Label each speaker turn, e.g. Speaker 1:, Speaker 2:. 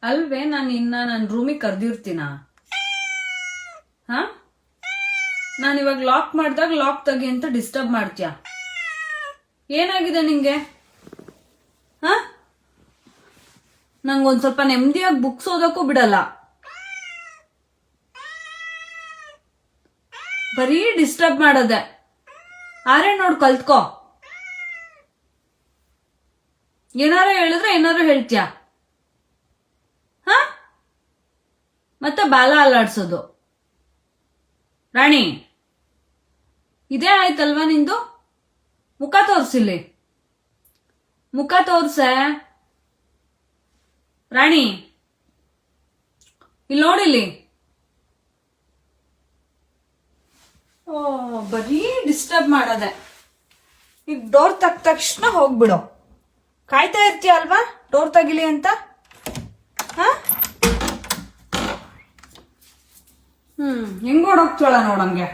Speaker 1: ಅಲ್ವೇ ನಾನು ಇನ್ನ ನನ್ನ ರೂಮಿಗೆ ಕರೆದಿರ್ತೀನ? ಹಾ, ನಾನು ಇವಾಗ ಲಾಕ್ ಮಾಡಿದಾಗ ಲಾಕ್ ತೆಗಿ ಅಂತ ಡಿಸ್ಟರ್ಬ್ ಮಾಡ್ತೀಯ. ಏನಾಗಿದೆ ನಿಂಗೆ? ಹಾ, ನಂಗೊಂದ್ ಸ್ವಲ್ಪ ನೆಮ್ಮದಿಯಾಗಿ ಬುಕ್ಸ್ ಓದಕ್ಕೂ ಬಿಡಲ್ಲ. ಬರೀ ಡಿಸ್ಟರ್ಬ್ ಮಾಡೋದೆ. ಆರೇ ನೋಡ್ ಕಲ್ತ್ಕೋ. ಏನಾರು ಹೇಳಿದ್ರೆ ಏನಾರು ಹೇಳ್ತೀಯ. ಹ, ಮತ್ತೆ ಬಾಲ ಅಲ್ಲಾಡ್ಸೋದು. ರಾಣಿ, ಇದೇ ಆಯ್ತಲ್ವಾ ನಿಂದು? ಮುಖ ತೋರ್ಸಿಲ್ಲಿ, ಮುಖ ತೋರ್ಸೆ. ರಾಣಿ, ಇಲ್ಲಿ ನೋಡಿಲ್ಲಿ. ಓ, ಬರೀ ಡಿಸ್ಟರ್ಬ್ ಮಾಡೋದೆ. ಈಗ ಡೋರ್ ತಕ್ಕ ತಕ್ಷಣ ಹೋಗ್ಬಿಡು. ಕಾಯ್ತಾ ಇರ್ತೀಯ ಅಲ್ವಾ ಡೋರ್ ತೆಗಿಲಿ ಅಂತ? ಹ, ಹೆಂಗ್ ಓಡೋಗ್ತೀವಳ ನೋಡಂಗೆ.